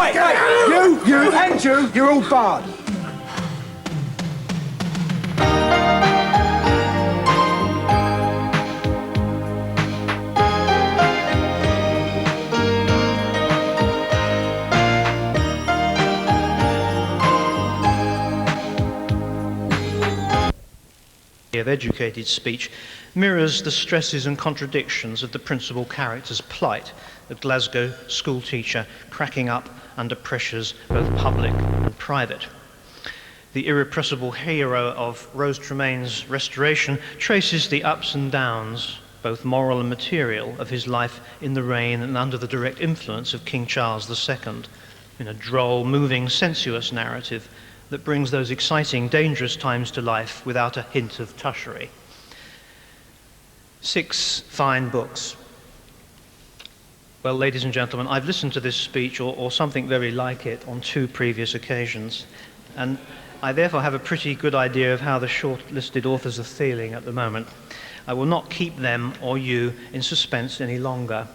Wait! You, you're all barred. Of educated speech mirrors the stresses and contradictions of the principal character's plight, the Glasgow schoolteacher cracking up under pressures both public and private. The irrepressible hero of Rose Tremaine's restoration traces the ups and downs, both moral and material, of his life in the reign and under the direct influence of King Charles II, in a droll, moving, sensuous narrative that brings those exciting, dangerous times to life without a hint of tushery. 6 fine books. Well, ladies and gentlemen, I've listened to this speech or something very like it on 2 previous occasions, and I therefore have a pretty good idea of how the short-listed authors are feeling at the moment. I will not keep them or you in suspense any longer.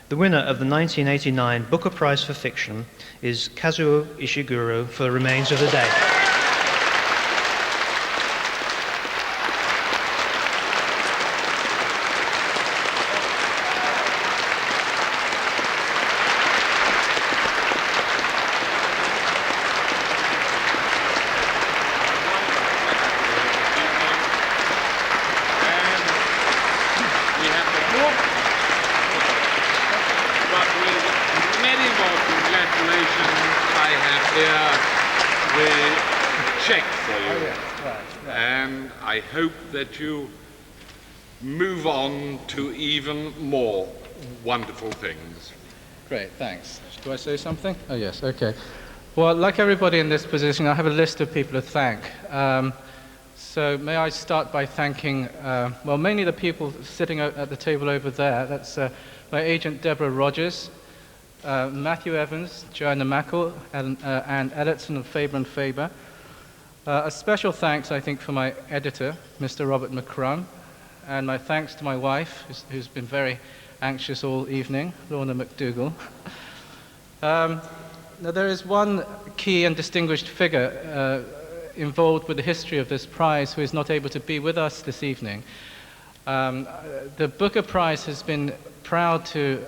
The winner of the 1989 Booker Prize for Fiction is Kazuo Ishiguro for the remains of the day. I hope that you move on to even more wonderful things. Great, thanks. Do I say something? Oh, yes, okay. Well, like everybody in this position, I have a list of people to thank. So may I start by thanking, well, mainly the people sitting at the table over there. That's my agent, Deborah Rogers, Matthew Evans, Joanna Mackle, and Edison of Faber and Faber. A special thanks, I think, for my editor, Mr. Robert McCrum, and my thanks to my wife, who's been very anxious all evening, Lorna McDougall. Now, there is one key and distinguished figure involved with the history of this prize who is not able to be with us this evening. The Booker Prize has been proud to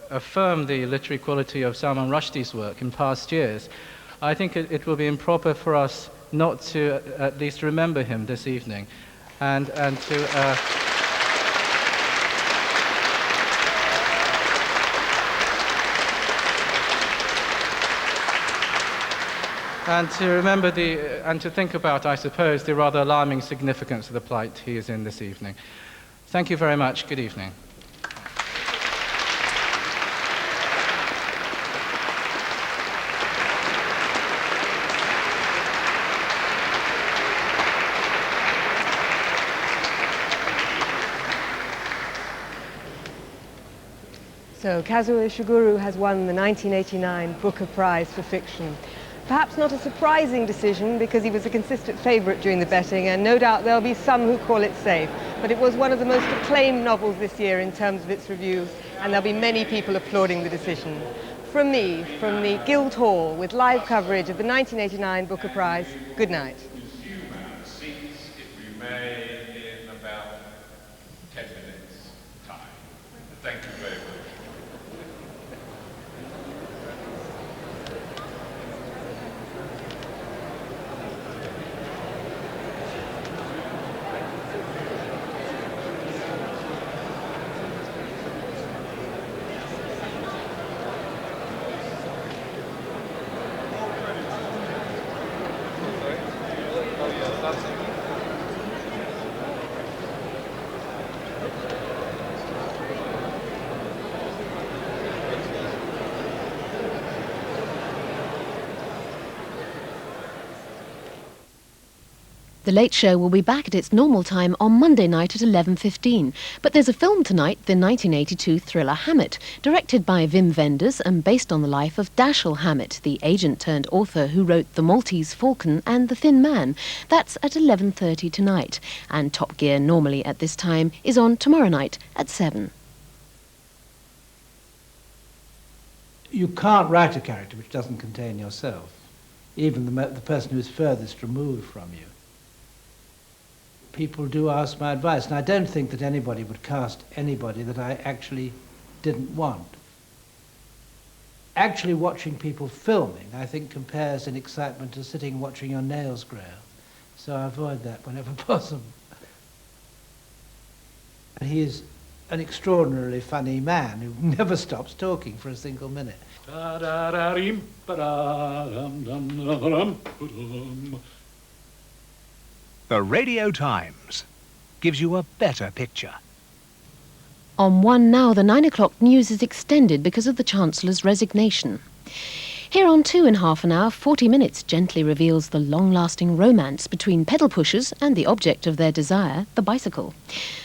affirm the literary quality of Salman Rushdie's work in past years. I think it will be improper for us not to at least remember him this evening, and to remember and to think about, I suppose, the rather alarming significance of the plight he is in this evening. Thank you very much. Good evening. So, Kazuo Ishiguro has won the 1989 Booker Prize for Fiction. Perhaps not a surprising decision because he was a consistent favourite during the betting, and no doubt there'll be some who call it safe. But it was one of the most acclaimed novels this year in terms of its reviews, and there'll be many people applauding the decision. From me, from the Guildhall, with live coverage of the 1989 Booker Prize, good night. Resume our seats, if we may, in about 10 minutes' time. Thank you very much. The Late Show will be back at its normal time on Monday night at 11:15. But there's a film tonight, the 1982 thriller Hammett, directed by Wim Wenders and based on the life of Dashiell Hammett, the agent-turned-author who wrote The Maltese Falcon and The Thin Man. That's at 11:30 tonight. And Top Gear, normally at this time, is on tomorrow night at 7. You can't write a character which doesn't contain yourself, even the person who is furthest removed from you. People do ask my advice, and I don't think that anybody would cast anybody that I actually didn't want. Actually watching people filming, I think, compares in excitement to sitting and watching your nails grow. So I avoid that whenever possible. And he is an extraordinarily funny man who never stops talking for a single minute. The Radio Times gives you a better picture. On One Now, the 9 o'clock news is extended because of the Chancellor's resignation. Here on Two in Half an Hour, 40 Minutes gently reveals the long-lasting romance between pedal pushers and the object of their desire, the bicycle.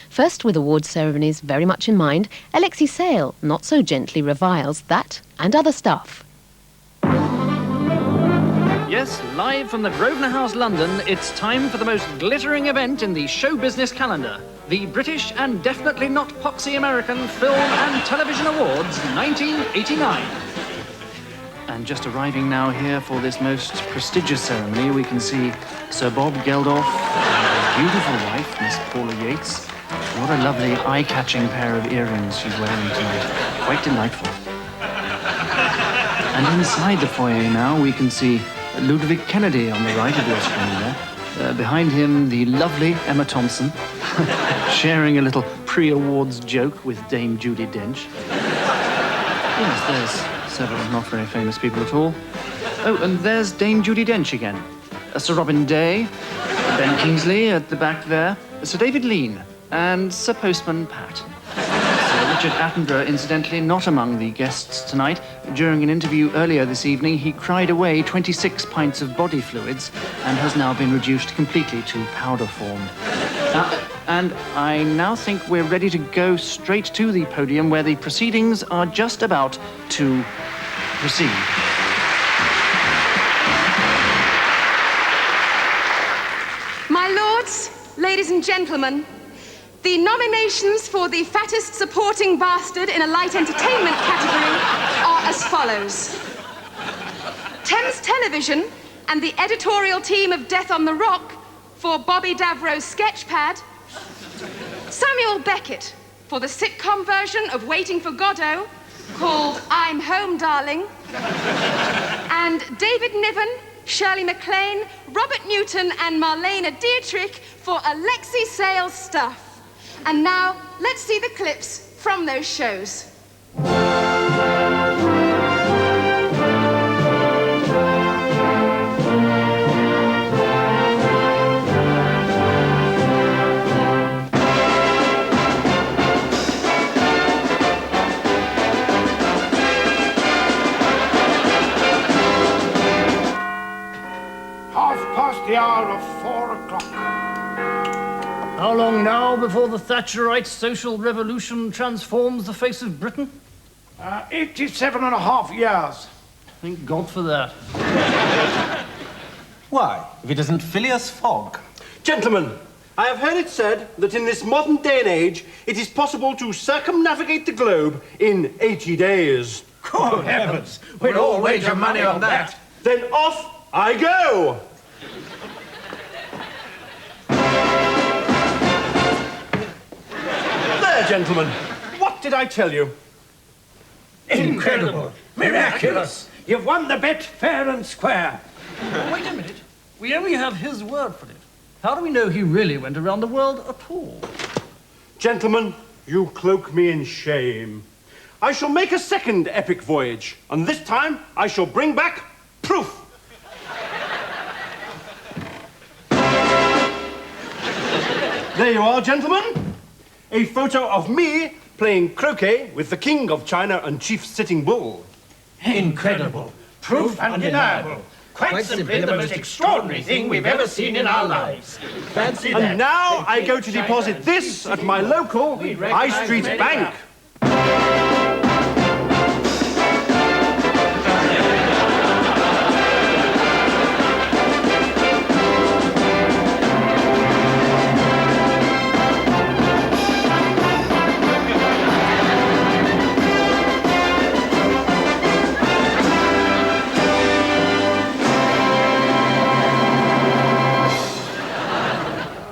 First, with awards ceremonies very much in mind, Alexei Sayle not so gently reviles that and other stuff. Yes, live from the Grosvenor House, London, it's time for the most glittering event in the show business calendar. The British and definitely not poxy American Film and Television Awards 1989. And just arriving now here for this most prestigious ceremony, we can see Sir Bob Geldof and his beautiful wife, Miss Paula Yates. What a lovely, eye-catching pair of earrings she's wearing tonight. Quite delightful. And inside the foyer now, we can see Ludwig Kennedy on the right of your screen there. Behind him, the lovely Emma Thompson, sharing a little pre-awards joke with Dame Judi Dench. Yes, there's several not very famous people at all. Oh, and there's Dame Judi Dench again. Sir Robin Day, Ben Kingsley at the back there, Sir David Lean, and Sir Postman Pat. Sir Richard Attenborough, incidentally, not among the guests tonight. During an interview earlier this evening, he cried away 26 pints of body fluids and has now been reduced completely to powder form. And I now think we're ready to go straight to the podium where the proceedings are just about to proceed. My lords, ladies and gentlemen, the nominations for the fattest supporting bastard in a light entertainment category are as follows. Thames Television and the editorial team of Death on the Rock for Bobby Davro's Sketchpad. Samuel Beckett for the sitcom version of Waiting for Godot called I'm Home, Darling. And David Niven, Shirley MacLaine, Robert Newton and Marlena Dietrich for Alexei Sayle's stuff. And now, let's see the clips from those shows. Half past the hour of 4 o'clock. How long now before the Thatcherite social revolution transforms the face of Britain? 87.5 years. Thank God for that. Why, if it isn't Phileas Fogg? Gentlemen, I have heard it said that in this modern day and age, it is possible to circumnavigate the globe in 80 days. Good heavens, we'd all wager money on that. Then off I go! There, gentlemen. What did I tell you? Incredible. Miraculous. You've won the bet fair and square. Wait a minute. We only have his word for it. How do we know he really went around the world at all? Gentlemen, you cloak me in shame. I shall make a second epic voyage, and this time I shall bring back proof. There you are, gentlemen. A photo of me playing croquet with the King of China and Chief Sitting Bull. Incredible. Proof undeniable. Quite simply the most extraordinary thing we've ever seen in our lives. Fancy that. And now I go to deposit this at my local High Street bank.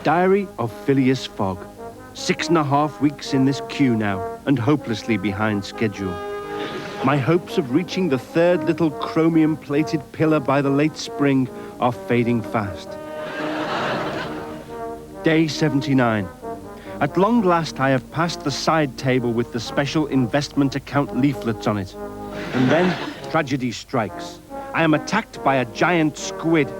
Diary of Phileas Fogg. 6.5 weeks in this queue now, and hopelessly behind schedule. My hopes of reaching the third little chromium-plated pillar by the late spring are fading fast. Day 79. At long last, I have passed the side table with the special investment account leaflets on it. And then, tragedy strikes. I am attacked by a giant squid.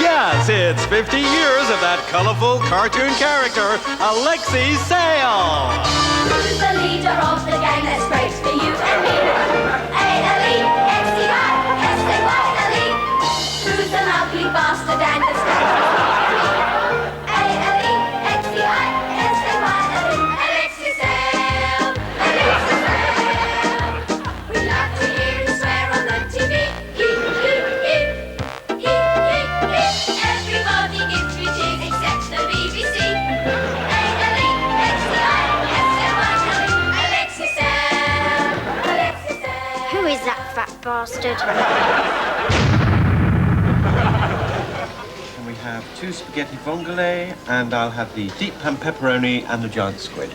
Yes, it's 50 years of that colorful cartoon character, Alexei Sayle. Who's the leader of the gang that's great for you and me? A-L-E-X-E-I-S-A-Y-L-E. Who's an ugly bastard and the great for me? A-L-E-X-E-I-S-A-Y-L-E. Alexei Sayle, Alexei Sayle. We love to hear him swear on the TV. Everybody gets three cheers except the BBC. A-L-E-X-E-I-S-A-Y-L-E. Alexei Sayle, Alexei Sayle. Who is that fat bastard? And we have 2 spaghetti vongole, and I'll have the deep pan pepperoni and the giant squid.